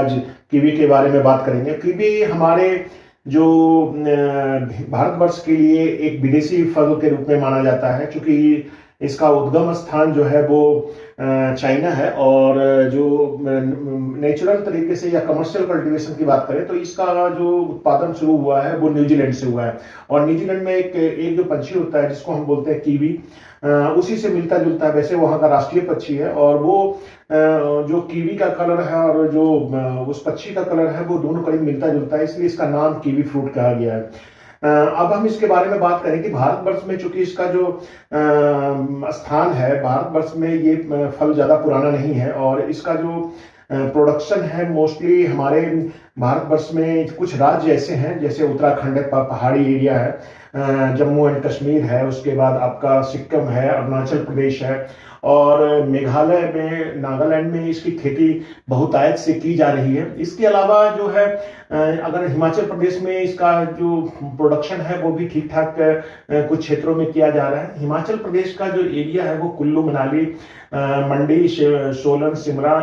आज कीवी के बारे में बात करेंगे। कीवी हमारे जो भारतवर्ष के लिए एक विदेशी फल के रूप में माना जाता है, क्योंकि इसका उद्गम स्थान जो है वो चाइना है, और जो नेचुरल तरीके से या कमर्शियल कल्टीवेशन की बात करें तो इसका जो उत्पादन शुरू हुआ है वो न्यूजीलैंड से हुआ है। और न्यूजीलैंड में एक जो पंछी होता है जिसको हम बोलते हैं कीवी, उसी से मिलता जुलता है। वैसे वहाँ का राष्ट्रीय पक्षी है, और वो जो कीवी का कलर है और जो उस पक्षी का कलर है वो दोनों करीब मिलता जुलता है, इसलिए इसका नाम कीवी फ्रूट कहा गया है। अब हम इसके बारे में बात करें कि भारतवर्ष में चूंकि इसका जो स्थान है, भारतवर्ष में ये फल ज्यादा पुराना नहीं है, और इसका जो प्रोडक्शन है मोस्टली हमारे भारतवर्ष में कुछ राज्य ऐसे हैं, जैसे उत्तराखंड है, पहाड़ी एरिया है, जम्मू एंड कश्मीर है, उसके बाद आपका सिक्किम है, अरुणाचल प्रदेश है, और मेघालय में, नागालैंड में इसकी खेती बहुतायत से की जा रही है। इसके अलावा जो है अगर हिमाचल प्रदेश में इसका जो प्रोडक्शन है वो भी ठीक ठाक कुछ क्षेत्रों में किया जा रहा है। हिमाचल प्रदेश का जो एरिया है वो कुल्लू मनाली, मंडी, सोलन, सिमरा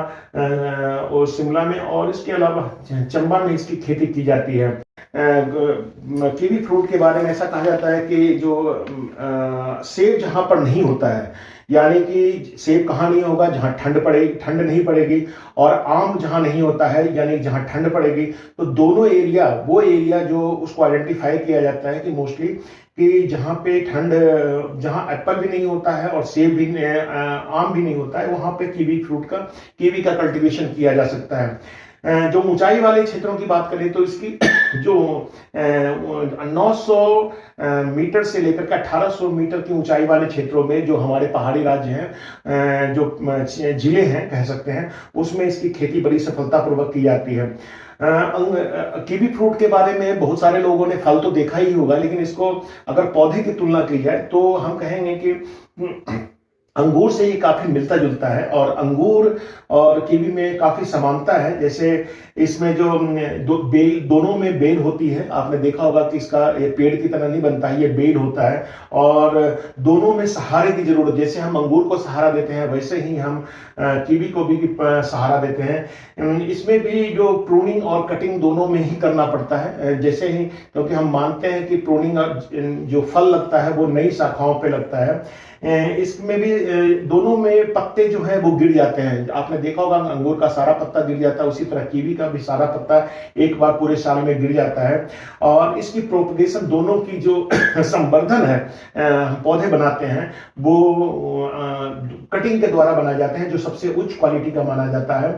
और शिमला में, और इसके अलावा चंबा में इसकी खेती की जाती है। कीवी फ्रूट के बारे में ऐसा कहा जाता है कि जो सेब जहां पर नहीं होता है, यानी कि सेब कहाँ नहीं होगा, जहां ठंड नहीं पड़ेगी, और आम जहां नहीं होता है यानी जहां ठंड पड़ेगी, तो दोनों एरिया, वो एरिया जो उसको आइडेंटिफाई किया जाता है कि मोस्टली कि जहां पे ठंड, जहां एप्पल भी नहीं होता है और सेब भी, आम भी नहीं होता है, वहां पे कीवी का कल्टीवेशन किया जा सकता है। जो ऊंचाई वाले क्षेत्रों की बात करें तो इसकी जो 900 मीटर से लेकर के 1800 मीटर की ऊंचाई वाले क्षेत्रों में, जो हमारे पहाड़ी राज्य हैं, जो जिले हैं कह सकते हैं, उसमें इसकी खेती बड़ी सफलतापूर्वक की जाती है। कीवी फ्रूट के बारे में बहुत सारे लोगों ने फल तो देखा ही होगा, लेकिन इसको अगर पौधे की तुलना की जाए तो हम कहेंगे कि अंगूर से ये काफी मिलता जुलता है, और अंगूर और कीवी में काफी समानता है। जैसे इसमें जो दोनों में बेल होती है, आपने देखा होगा कि इसका ये पेड़ की तरह नहीं बनता है, ये बेल होता है, और दोनों में सहारे की जरूरत, जैसे हम अंगूर को सहारा देते हैं वैसे ही हम कीवी को भी सहारा देते हैं। इसमें भी जो प्रूनिंग और कटिंग दोनों में ही करना पड़ता है, जैसे ही, क्योंकि हम मानते हैं कि प्रूनिंग जो फल लगता है वो नई शाखाओं पे लगता है। इसमें भी दोनों में पत्ते जो है वो गिर जाते हैं। आपने देखा होगा अंगूर का सारा पत्ता गिर जाता है, उसी तरह कीवी का भी सारा पत्ता एक बार पूरे साल में गिर जाता है। और इसकी प्रोपगेशन, दोनों की जो संवर्धन है, पौधे बनाते हैं वो कटिंग के द्वारा बनाए जाते हैं, जो सबसे उच्च क्वालिटी का माना जाता है।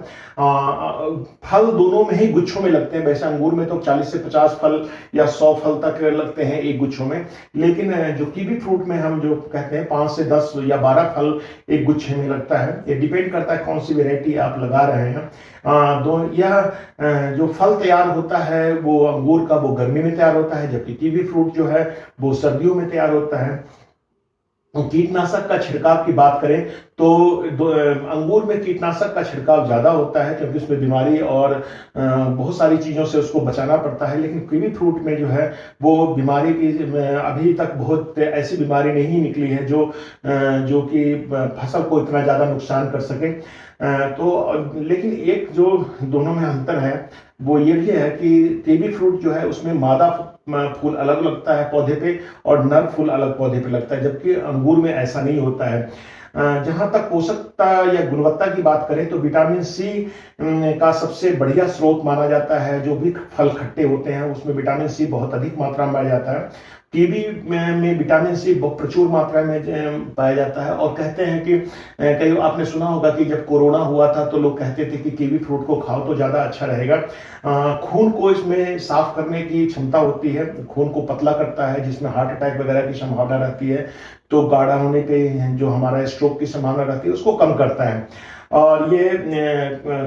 फल दोनों में ही गुच्छों में लगते हैं। वैसे अंगूर में तो 40 से 50 फल या 100 फल तक लगते हैं एक गुच्छों में, लेकिन जो कीवी फ्रूट में हम जो कहते हैं 5 से 10 या 12 फल एक गुच्छे में लगता है। ये डिपेंड करता है कौन सी वेराइटी आप लगा रहे हैं। यह जो फल तैयार होता है वो अंगूर का, वो गर्मी में तैयार होता है, जबकि कीवी फ्रूट जो है वो सर्दियों में तैयार होता है। कीटनाशक का छिड़काव की बात करें तो अंगूर में कीटनाशक का छिड़काव ज्यादा होता है, क्योंकि उसमें बीमारी और बहुत सारी चीजों से उसको बचाना पड़ता है। लेकिन कीवी फ्रूट में जो है वो बीमारी की अभी तक बहुत ऐसी बीमारी नहीं निकली है जो कि फसल को इतना ज्यादा नुकसान कर सके। लेकिन एक जो दोनों में अंतर है वो ये भी है कि कीवी फ्रूट जो है उसमें मादा फूल अलग लगता है पौधे पे, और नर फूल अलग पौधे पे लगता है, जबकि अंगूर में ऐसा नहीं होता है। जहां तक पोषकता या गुणवत्ता की बात करें तो विटामिन सी का सबसे बढ़िया स्रोत माना जाता है। जो भी फल खट्टे होते हैं उसमें विटामिन सी बहुत अधिक मात्रा में पाया जाता है। कीवी में विटामिन सी प्रचुर मात्रा में पाया जाता है, और कहते हैं कि कई आपने सुना होगा कि जब कोरोना हुआ था तो लोग कहते थे कि कीवी फ्रूट को खाओ तो ज्यादा अच्छा रहेगा। खून को इसमें साफ करने की क्षमता होती है, खून को पतला करता है, जिसमें हार्ट अटैक वगैरह की संभावना रहती है, तो गाढ़ा होने पे जो हमारा स्ट्रोक की संभावना रहती है उसको कम करता है। और ये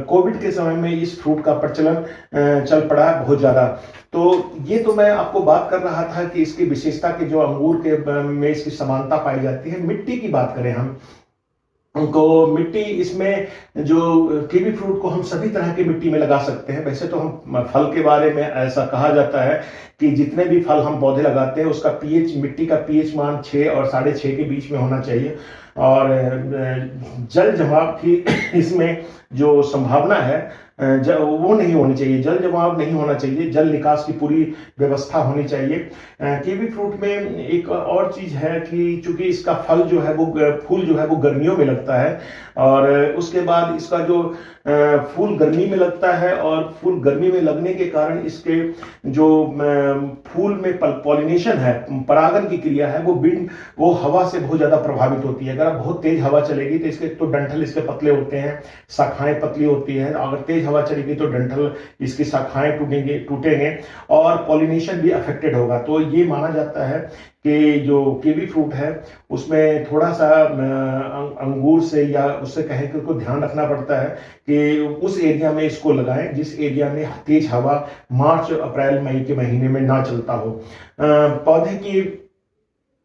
कोविड के समय में इस फ्रूट का प्रचलन चल पड़ा है बहुत ज्यादा। तो ये तो मैं आपको बात कर रहा था कि इसकी विशेषता की जो अंगूर के में इसकी समानता पाई जाती है। मिट्टी की बात करें हम को, मिट्टी इसमें जो कीवी फ्रूट को हम सभी तरह की मिट्टी में लगा सकते हैं। वैसे तो हम फल के बारे में ऐसा कहा जाता है कि जितने भी फल हम पौधे लगाते हैं उसका पीएच, मिट्टी का पीएच मान 6 और 6.5 के बीच में होना चाहिए, और जल जमाव की इसमें जो संभावना है वो नहीं होनी चाहिए, जल जमाव नहीं होना चाहिए, जल निकास की पूरी व्यवस्था होनी चाहिए। कीवी फ्रूट में एक और चीज है कि चूंकि इसका फल जो है वो फूल जो है वो गर्मियों में लगता है, और उसके बाद इसका जो फूल गर्मी में लगता है, और फूल गर्मी में लगने के कारण इसके जो फूल में पॉलिनेशन है, परागन की क्रिया है, वो हवा से बहुत ज्यादा प्रभावित होती है। अगर बहुत तेज हवा चलेगी तो इसके तो डंठल इसके पतले होते हैं, शाखाएं पतली होती है, अगर तेज हवा चलेगी तो डंठल इसकी शाखाएं टूटेंगे और पॉलिनेशन भी अफेक्टेड होगा। तो ये माना जाता है कि जो कीवी फ्रूट है उसमें थोड़ा सा अंगूर से या उससे कहें कि उसको ध्यान रखना पड़ता है कि उस एरिया में इसको लगाएं जिस एरिया में तेज हवा मार्च अप्रैल मई के महीने में ना चलता हो। पौधे की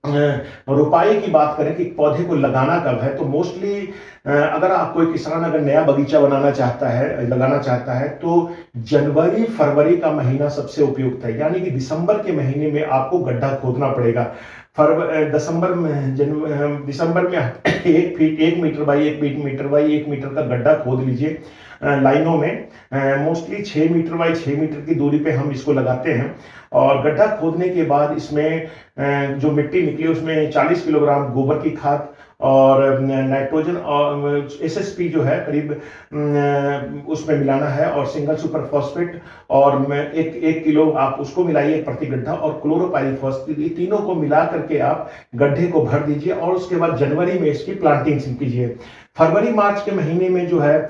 रोपाई की बात करें कि पौधे को लगाना कब है, तो मोस्टली अगर आप कोई किसान अगर नया बगीचा बनाना चाहता है, लगाना चाहता है, तो जनवरी फरवरी का महीना सबसे उपयुक्त है। यानी कि दिसंबर के महीने में आपको गड्ढा खोदना पड़ेगा। दिसंबर में 1 मीटर बाई 1 मीटर का गड्ढा खोद लीजिए लाइनों में। मोस्टली 6 मीटर बाई 6 मीटर की दूरी पे हम इसको लगाते हैं, और गड्ढा खोदने के बाद इसमें जो मिट्टी निकली उसमें 40 किलोग्राम गोबर की खाद और नाइट्रोजन और एसएसपी जो है करीब उसमें मिलाना है, और सिंगल सुपर फॉस्फेट और एक किलो आप उसको मिलाइए प्रति गड्ढा, और क्लोरोपाइरीफॉस, ये तीनों को मिला करके आप गड्ढे को भर दीजिए, और उसके बाद जनवरी में इसकी प्लांटिंग कीजिए। फरवरी मार्च के महीने में जो है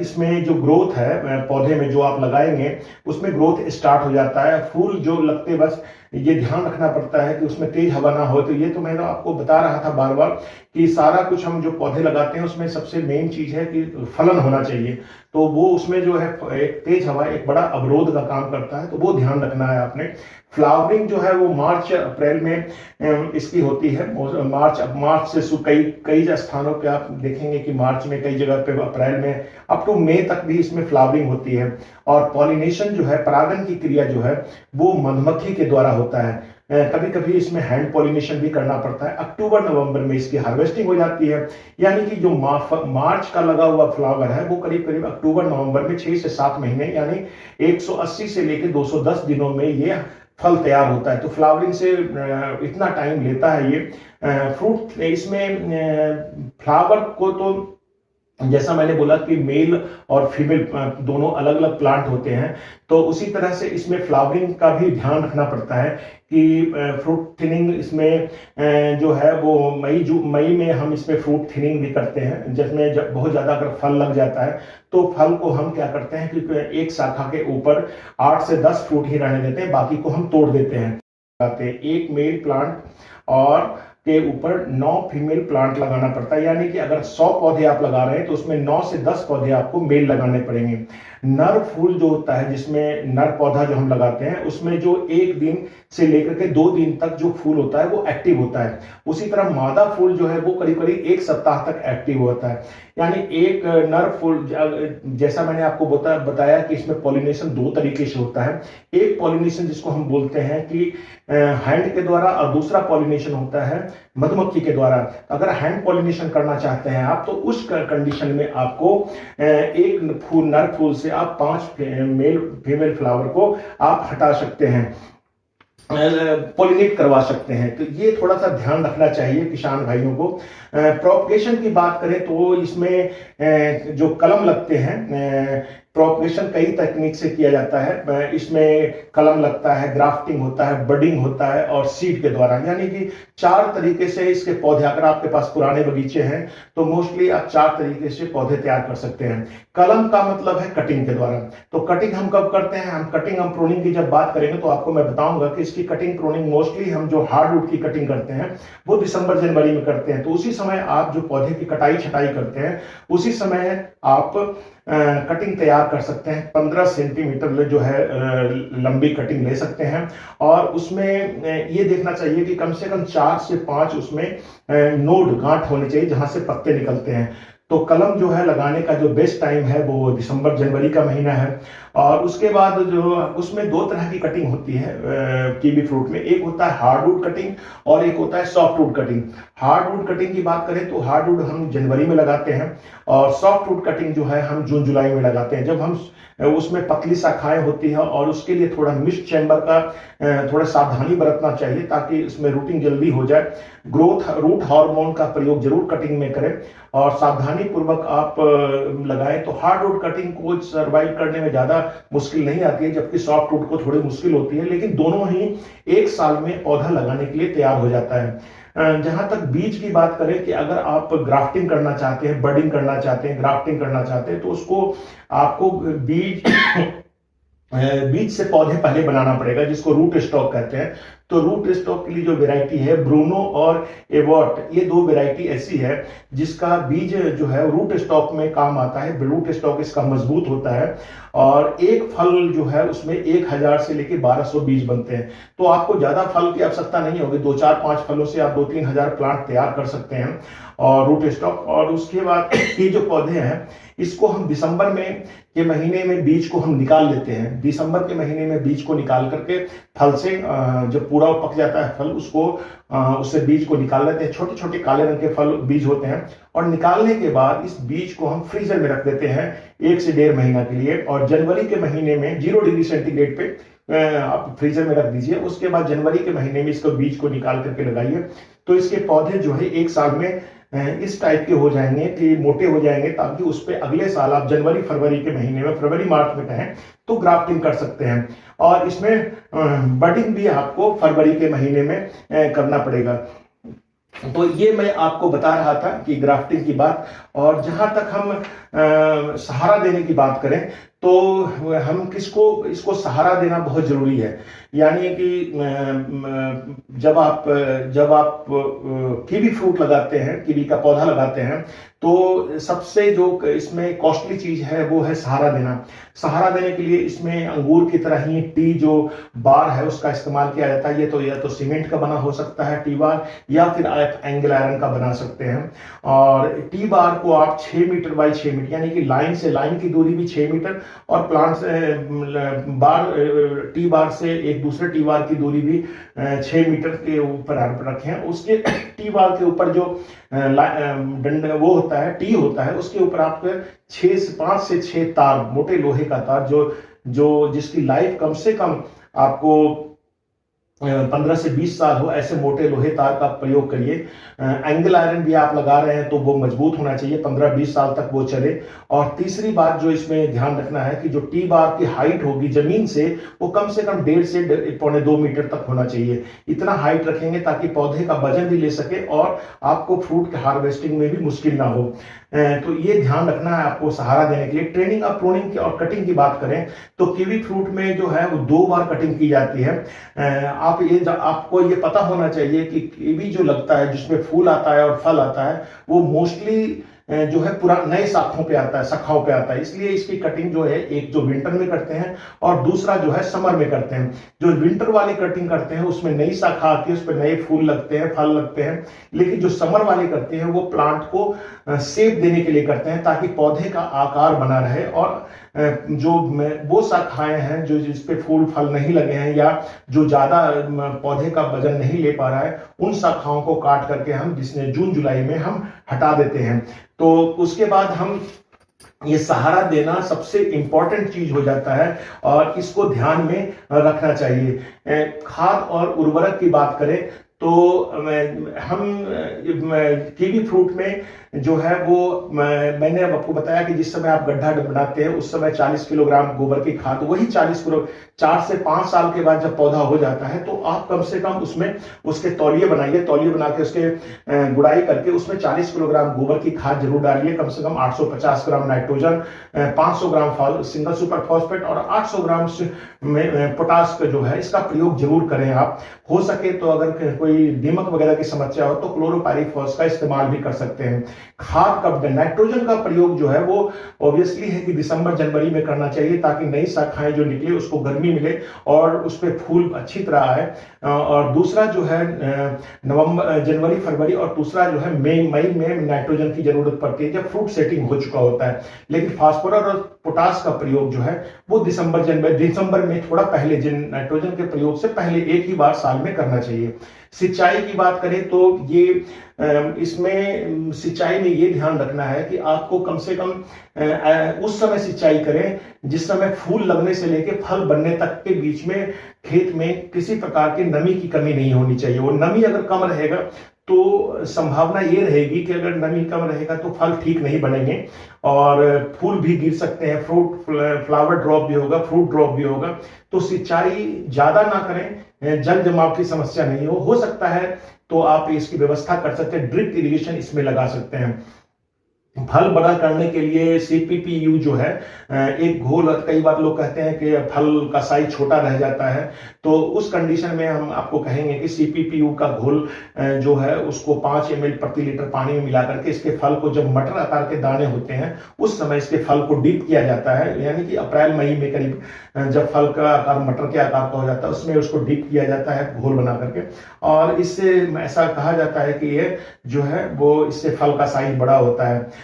इसमें जो ग्रोथ है पौधे में जो आप लगाएंगे उसमें ग्रोथ स्टार्ट हो जाता है। फूल जो लगते बस ये ध्यान रखना पड़ता है कि उसमें तेज हवा ना हो। तो ये तो मैं आपको बता रहा था बार बार कि सारा कुछ हम जो पौधे लगाते हैं उसमें सबसे मेन चीज है कि फलन होना चाहिए, तो वो उसमें जो है एक तेज हवा एक बड़ा अवरोध का काम करता है, तो वो ध्यान रखना है आपने। फ्लावरिंग जो है वो मार्च अप्रैल में इसकी होती है। मार्च से कई स्थानों पे आप देखेंगे कि मार्च में, कई जगह पे अप्रैल में, अप टू मई तक भी इसमें फ्लावरिंग होती है। और पॉलिनेशन जो है, परागन की क्रिया जो है वो मधुमक्खी के द्वारा होता है। कभी कभी इसमें हैंड पॉलिनेशन भी करना पड़ता है। अक्टूबर नवंबर में इसकी हार्वेस्टिंग हो जाती है, यानी कि जो मार्च का लगा हुआ फ्लावर है वो करीब करीब अक्टूबर नवंबर में 6 से 7 महीने यानी 180 से लेकर 210 दिनों में ये फल तैयार होता है। तो फ्लावरिंग से इतना टाइम लेता है ये फ्रूट। इसमें फ्लावर को तो जैसा मैंने बोला कि मेल और फीमेल दोनों अलग अलग प्लांट होते हैं, तो उसी तरह से इसमें फ्लावरिंग का भी ध्यान रखना पड़ता है कि फ्रूट थिनिंग इसमें जो है वो मई में हम इसमें फ्रूट थिनिंग भी करते हैं, जिसमें बहुत ज़्यादा अगर फल लग जाता है तो फल को हम क्या करते हैं कि एक शाखा के ऊपर 8 से 10 फ्रूट ही रहने देते हैं, बाकी को हम तोड़ देते हैं। एक मेल प्लांट और के ऊपर 9 फीमेल प्लांट लगाना पड़ता है, यानी कि अगर 100 पौधे आप लगा रहे हैं तो उसमें 9 से 10 पौधे आपको मेल लगाने पड़ेंगे। नर फूल जो होता है, जिसमें नर पौधा जो हम लगाते हैं उसमें जो 1 दिन से लेकर के 2 दिन तक जो फूल होता है वो एक्टिव होता है। उसी तरह मादा फूल जो है वो करीब करीब 1 सप्ताह तक एक्टिव होता है। यानी एक नर फूल, जैसा मैंने आपको बताया कि इसमें पॉलिनेशन 2 तरीके से होता है। एक पॉलिनेशन जिसको हम बोलते हैं कि हैंड के द्वारा, और दूसरा पॉलिनेशन होता है मधुमक्खी के द्वारा। अगर हैंड पॉलिनेशन करना चाहते हैं आप तो उस कंडीशन में आपको एक नर फूल से आप 5 मेल फीमेल फ्लावर को आप हटा सकते हैं, पॉलिनेट करवा सकते हैं। तो ये थोड़ा सा ध्यान रखना चाहिए किसान भाइयों को। प्रोपगेशन की बात करें तो इसमें जो कलम लगते हैं, प्रोपगेशन कई तकनीक से किया जाता है। इसमें कलम लगता है, ग्राफ्टिंग होता है, बडिंग होता है और सीड के द्वारा, यानी कि 4 तरीके से इसके पौधे, अगर आपके पास पुराने बगीचे हैं तो मोस्टली आप 4 तरीके से पौधे तैयार कर सकते हैं। कलम का मतलब है कटिंग के द्वारा। तो कटिंग हम कब करते हैं? हम प्रूनिंग की जब बात करेंगे तो आपको मैं बताऊंगा कि इसकी कटिंग प्रूनिंग मोस्टली हम जो हार्डवुड की कटिंग करते हैं वो दिसंबर जनवरी में करते हैं। तो उसी समय आप जो पौधे की कटाई छटाई करते हैं उसी समय आप कटिंग तैयार कर सकते हैं। 15 सेंटीमीटर जो है लंबी कटिंग ले सकते हैं, और उसमें ये देखना चाहिए कि कम से कम 4 से 5 उसमें नोड, गांठ होने चाहिए जहां से पत्ते निकलते हैं। तो कलम जो है लगाने का जो बेस्ट टाइम है वो दिसंबर जनवरी का महीना है। और उसके बाद जो उसमें दो तरह की कटिंग होती है कीवी फ्रूट में, एक होता है हार्डवुड कटिंग और एक होता है सॉफ्टवुड कटिंग। हार्डवुड कटिंग की बात करें तो हार्डवुड हम जनवरी में लगाते हैं और सॉफ्टवुड कटिंग जो है हम जून जुलाई में लगाते हैं, जब हम उसमें पतली शाखाएं होती है और उसके लिए थोड़ा मिस्ट चैम्बर का थोड़ा सावधानी बरतना चाहिए ताकि उसमें रूटिंग जल्दी हो जाए। रूट हार्मोन का प्रयोग जरूर कटिंग में करें और सावधानी पूर्वक आप लगाएं तो हार्डवुड कटिंग को सर्वाइव करने में ज्यादा मुश्किल नहीं आती है, जबकि सॉफ्टवुड को थोड़ी मुश्किल होती है, लेकिन दोनों ही एक साल में पौधा लगाने के लिए तैयार हो जाता है। जहां तक बीज की बात करें कि अगर आप ग्राफ्टिंग करना चाहते हैं, बडिंग करना चाहते हैं, ग्राफ्टिंग करना चाहते हैं तो उसको आपको बीज बीज से पौधे पहले बनाना पड़ेगा, जिसको रूट स्टॉक कहते हैं। तो रूट स्टॉक के लिए जो वैरायटी है ब्रूनो और एवॉर्ट, ये दो वैरायटी ऐसी है जिसका बीज जो है रूट स्टॉक में काम आता है। रूट स्टॉक इसका मजबूत होता है और एक फल जो है उसमें 1000 से लेकर 1200 बीज बनते हैं। तो आपको ज्यादा फल की आवश्यकता नहीं होगी, 2 4 5 फलों से आप 2-3 हजार प्लांट तैयार कर सकते हैं और रूट स्टॉक। और उसके बाद ये जो पौधे हैं इसको हम दिसंबर के महीने में बीज को हम निकाल लेते हैं। दिसंबर के महीने में बीज को निकाल करके फल से जब पूरा पक जाता है फल, उससे बीज को निकाल लेते हैं। छोटे छोटे काले रंग के फल बीज होते हैं और निकालने के बाद इस बीज को हम फ्रीजर में रख देते हैं 1 से 1.5 महीना के लिए। और जनवरी के महीने में 0 डिग्री सेंटीग्रेड पे आप फ्रीजर में रख दीजिए। उसके बाद जनवरी के महीने में इसको बीज को निकाल करके लगाइए तो इसके पौधे जो है 1 साल में इस टाइप के हो जाएंगे कि मोटे हो जाएंगे, ताकि उस पर अगले साल आप जनवरी फरवरी के महीने में, फरवरी मार्च में कहें तो ग्राफ्टिंग कर सकते हैं। और इसमें बडिंग भी आपको फरवरी के महीने में करना पड़ेगा। तो ये मैं आपको बता रहा था कि ग्राफ्टिंग की बात। और जहां तक हम सहारा देने की बात करें तो हम इसको सहारा देना बहुत जरूरी है। यानी कि जब आप कीवी फ्रूट लगाते हैं, कीवी का पौधा लगाते हैं, तो सबसे जो इसमें कॉस्टली चीज है वो है सहारा देना। सहारा देने के लिए इसमें अंगूर की तरह ही टी जो बार है उसका इस्तेमाल किया जाता है। ये तो या तो सीमेंट का बना हो सकता है टी बार, या फिर आप एंगल आयरन का बना सकते हैं। और टी बार को आप 6 मीटर बाई 6 मीटर, यानी कि लाइन से लाइन की दूरी भी 6 मीटर और प्लांट टी बार से एक दूसरे टी बार की दूरी भी 6 मीटर के ऊपर रखें। उसके टी बार के ऊपर जो डंडा वो होता है, टी होता है, उसके ऊपर आप 5 से 6 तार, मोटे लोहे का तार जो जिसकी लाइफ कम से कम आपको 15 से 20 साल हो, ऐसे मोटे लोहे तार का प्रयोग करिए। एंगल आयरन भी आप लगा रहे हैं तो वो मजबूत होना चाहिए, 15-20 साल तक वो चले। और तीसरी बात जो इसमें ध्यान रखना है कि जो टी बार की हाइट होगी जमीन से, वो कम से कम 1.5 से 1.25-2 मीटर तक होना चाहिए। इतना हाइट रखेंगे ताकि पौधे का वजन भी ले सके और आपको फ्रूट के हार्वेस्टिंग में भी मुश्किल ना हो। तो ये ध्यान रखना है आपको सहारा देने के लिए। ट्रेनिंग और प्रूनिंग की और कटिंग की बात करें तो कीवी फ्रूट में जो है वो 2 बार कटिंग की जाती है। आपको ये पता होना चाहिए कि कीवी जो लगता है, जिसमें फूल आता है और फल आता है, वो मोस्टली जो है पूरा नए शाखाओं पे आता है, शाखाओं पे आता है। इसलिए इसकी कटिंग जो है, एक जो विंटर में करते हैं और दूसरा जो है समर में करते हैं। जो विंटर वाली कटिंग करते हैं उसमें नई शाखा आती है, उस पर नए फूल लगते हैं, फल लगते हैं। लेकिन जो समर वाली करते हैं वो प्लांट को शेप देने के लिए करते हैं ताकि पौधे का आकार बना रहे और जो वो शाखाएं हैं जो जिसपे फूल फल नहीं लगे हैं या जो ज्यादा पौधे का वजन नहीं ले पा रहा है, उन शाखाओं को काट करके हम जिसने जून जुलाई में हम हटा देते हैं। तो उसके बाद हम ये सहारा देना सबसे इंपॉर्टेंट चीज हो जाता है और इसको ध्यान में रखना चाहिए। खाद और उर्वरक की बात करें तो हम कीवी फ्रूट में जो है वो मैंने आपको बताया कि जिस समय आप गड्ढा बनाते हैं उस समय 40 किलोग्राम गोबर की खाद, वही 40 किलो 4 से 5 साल के बाद जब पौधा हो जाता है तो आप कम से कम उसमें उसके तौलिए बनाइए। तौलिए बना के उसके गुड़ाई करके उसमें 40 किलोग्राम गोबर की खाद जरूर डालिए। कम से कम 850 ग्राम नाइट्रोजन, 500 ग्राम सिंगल सुपर फॉस्फेट और 800 ग्राम पोटाश जो है इसका प्रयोग जरूर करें। आप हो सके तो अगर कोई दीमक वगैरह की समस्या हो तो क्लोरोपाइरीफॉस का इस्तेमाल भी कर सकते हैं। खाद का नाइट्रोजन का प्रयोग जो है वो ऑब्वियसली है कि दिसंबर जनवरी में करना चाहिए ताकि नई शाखाएं जो निकले उसको गर्मी मिले और उस पर फूल अच्छी तरह आए। और दूसरा जो है जनवरी फरवरी और दूसरा जो है मई में नाइट्रोजन की जरूरत पड़ती है जब फ्रूट सेटिंग हो चुका होता है। लेकिन फास्फोरस और पोटास का प्रयोग जो है वो दिसंबर में थोड़ा पहले, नाइट्रोजन के प्रयोग से पहले एक ही बार साल में करना चाहिए। सिंचाई की बात करें तो ये इसमें सिंचाई में ये ध्यान रखना है कि आपको कम से कम उस समय सिंचाई करें जिस समय फूल लगने से लेकर फल बनने तक के बीच में खेत में किसी प्रकार की नमी की कमी नहीं होनी चाहिए। और नमी अगर कम रहेगा तो संभावना ये रहेगी कि अगर नमी कम रहेगा तो फल ठीक नहीं बनेंगे और फूल भी गिर सकते हैं, फ्लावर ड्रॉप भी होगा, फ्रूट ड्रॉप भी होगा। तो सिंचाई ज्यादा ना करें, जल जमाव की समस्या नहीं हो सकता है तो आप इसकी व्यवस्था कर सकते हैं, ड्रिप इरिगेशन इसमें लगा सकते हैं। फल बड़ा करने के लिए सीपीपीयू जो है एक घोल, कई बार लोग कहते हैं कि फल का साइज छोटा रह जाता है, तो उस कंडीशन में हम आपको कहेंगे कि सीपीपीयू का घोल जो है उसको 5 ml प्रति लीटर पानी में मिला करके इसके फल को, जब मटर आकार के दाने होते हैं उस समय इसके फल को डीप किया जाता है, यानी कि अप्रैल मई में करीब जब फल का आकार मटर के आकार का हो जाता है उसमें उसको डीप किया जाता है घोल बना करके। और इससे ऐसा कहा जाता है कि ये जो है वो इससे फल का साइज बड़ा होता है।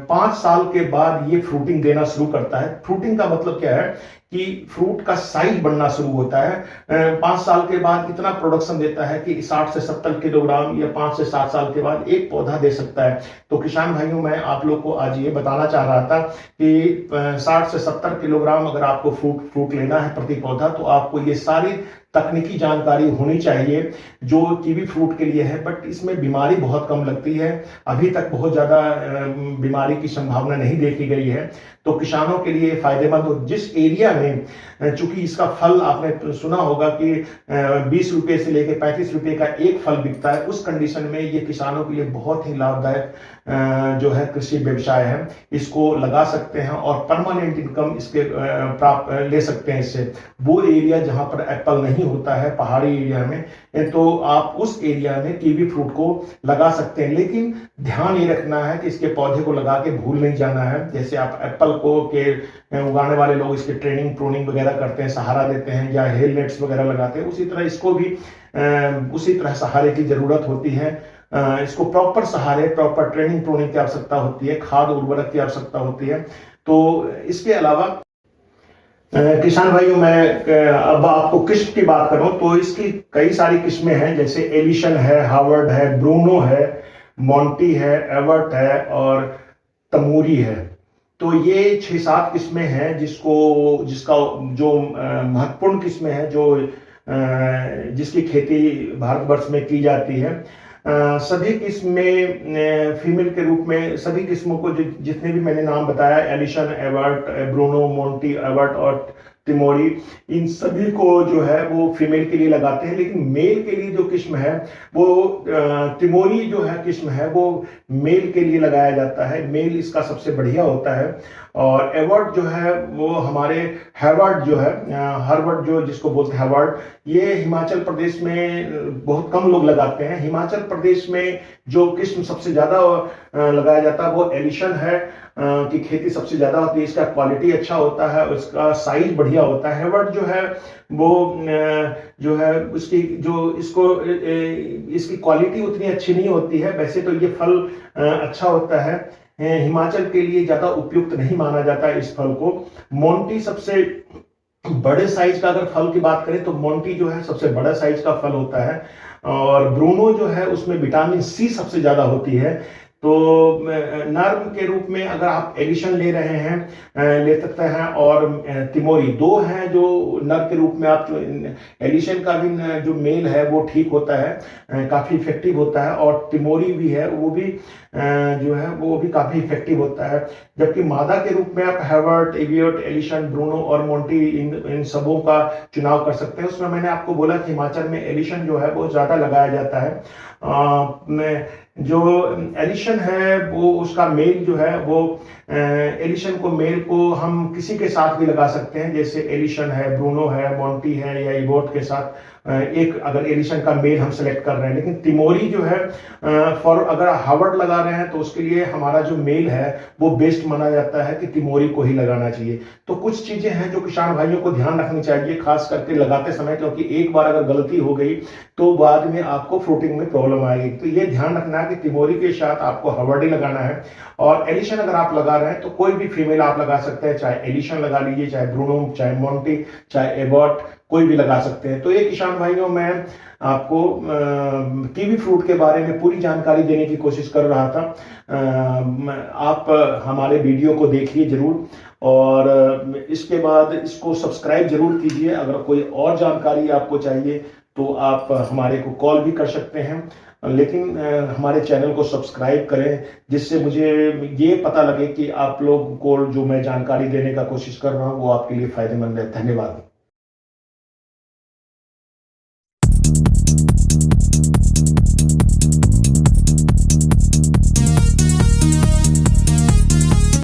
5 साल के बाद ये फ्रूटिंग देना शुरू करता है। फ्रूटिंग का मतलब क्या है कि फ्रूट का साइज बढ़ना शुरू होता है। 5 साल के बाद इतना प्रोडक्शन देता है कि 60 से 70 किलोग्राम या 5 से 7 साल के बाद एक पौधा दे सकता है। तो किसान भाइयों, मैं आप लोग को आज ये बताना चाह रहा था कि 60 से 70 किलोग्राम अगर आपको फ्रूट लेना है प्रति पौधा तो आपको ये सारी तकनीकी जानकारी होनी चाहिए जो कीवी फ्रूट के लिए है। बट इसमें बीमारी बहुत कम लगती है, अभी तक बहुत ज्यादा बीमारी की संभावना नहीं देखी गई है, तो किसानों के लिए फायदेमंद हो। जिस एरिया में चूंकि इसका फल आपने सुना होगा कि 20 रुपए से लेकर 35 रुपए का एक फल बिकता है, उस कंडीशन में ये किसानों के लिए बहुत ही लाभदायक जो है कृषि व्यवसाय है। इसको लगा सकते हैं और परमानेंट इनकम इसके प्राप्त ले सकते हैं इससे। वो एरिया जहां पर एप्पल नहीं होता है पहाड़ी एरिया में, तो आप उस एरिया में कीवी फ्रूट को लगा सकते हैं, लेकिन ध्यान ये रखना है कि इसके पौधे को लगा के भूल नहीं जाना है। जैसे आप एप्पल को के उगाने वाले लोग इसके ट्रेनिंग प्रूनिंग वगैरह करते हैं, सहारा देते हैं या हेल नेट्स वगैरह लगाते हैं, उसी तरह इसको भी उसी तरह सहारे की जरूरत होती है। इसको प्रॉपर सहारे, प्रॉपर ट्रेनिंग प्रूनिंग की आवश्यकता होती है, खाद उर्वरक की आवश्यकता होती है। तो इसके अलावा किसान भाइयों, मैं अब आपको किस्म की बात करूं तो इसकी कई सारी किस्में हैं, जैसे एलिशन है, हार्वर्ड है, ब्रूनो है, मोंटी है, एवर्ट है और तमूरी है। तो ये 6-7 किस्में हैं जिसका जो महत्वपूर्ण किस्में हैं जो जिसकी खेती भारतवर्ष में की जाती है। सभी किस्में फीमेल के रूप में, सभी किस्मों को जितने भी मैंने नाम बताया, एलिशन, एवर्ट, ब्रूनो, मोंटी, एवर्ट और तिमोरी, इन सभी को जो है वो फीमेल के लिए लगाते हैं। लेकिन मेल के लिए जो किस्म है वो तिमोरी जो है किस्म है वो मेल के लिए लगाया जाता है। मेल इसका सबसे बढ़िया होता है। और एवर्ट जो है वो हमारे हार्वर्ड जो है, हार्वर्ड जो जिसको बोलते हैं हार्वर्ड, ये हिमाचल प्रदेश में बहुत कम लोग लगाते हैं। हिमाचल प्रदेश में जो किस्म सबसे ज्यादा लगाया जाता है वो एलिशन है, की खेती सबसे ज्यादा होती है। इसका क्वालिटी अच्छा होता है, उसका साइज बढ़िया होता है। हेवर्ड जो है वो जो है इसकी क्वालिटी उतनी अच्छी नहीं होती है। वैसे तो ये फल अच्छा होता है, हिमाचल के लिए ज्यादा उपयुक्त नहीं माना जाता है इस फल को। मोंटी सबसे बड़े साइज का, अगर फल की बात करें तो मोंटी जो है सबसे बड़ा साइज का फल होता है। और ब्रूनो जो है उसमें विटामिन सी सबसे ज्यादा होती है। तो नर के रूप में अगर आप एडिशन ले रहे हैं ले सकते हैं, और तिमोरी दो हैं जो नर के रूप में। आप एडिशन का भी जो मेल है वो ठीक होता है, काफी इफेक्टिव होता है, और तिमोरी भी है वो भी जो है वो भी काफी इफेक्टिव होता है। जबकि मादा के रूप में आप हेवर्ट, एवियोट, एलिशन, ब्रूनो और मोंटी इन सबों का चुनाव कर सकते हैं। उसमें मैंने आपको बोला कि हिमाचल में एलिशन जो है वो ज्यादा लगाया जाता है। जो एलिशन है वो उसका मेल जो है वो एलिशन को मेल को हम किसी के साथ भी लगा सकते हैं, जैसे एलिशन है, ब्रूनो है, मोंटी है या इवोट के साथ एक अगर एडिशन का मेल हम सेलेक्ट कर रहे हैं, लेकिन तिमोरी जो है फॉर अगर हार्वर्ड लगा रहे हैं तो उसके लिए हमारा जो मेल है वो बेस्ट माना जाता है कि तिमोरी को ही लगाना चाहिए। तो कुछ चीजें हैं जो किसान भाइयों को ध्यान रखनी चाहिए खास करके लगाते समय, क्योंकि एक बार अगर गलती हो गई तो बाद में आपको फ्रूटिंग में प्रॉब्लम आएगी। तो ये ध्यान रखना है कि तिमोरी के साथ आपको हार्वर्ड ही लगाना है। और एडिशन अगर आप लगा रहे हैं तो कोई भी फीमेल आप लगा सकते हैं, चाहे एडिशन लगा लीजिए, चाहे ब्रूनो, चाहे मोंटी, चाहे एबॉट, कोई भी लगा सकते हैं। तो ये किसान भाइयों मैं आपको कीवी फ्रूट के बारे में पूरी जानकारी देने की कोशिश कर रहा था। आप हमारे वीडियो को देखिए जरूर, और इसके बाद इसको सब्सक्राइब जरूर कीजिए। अगर कोई और जानकारी आपको चाहिए तो आप हमारे को कॉल भी कर सकते हैं, लेकिन हमारे चैनल को सब्सक्राइब करें, जिससे मुझे ये पता लगे कि आप लोग को जो मैं जानकारी देने का कोशिश कर रहा हूँ वो आपके लिए फायदेमंद है। धन्यवाद।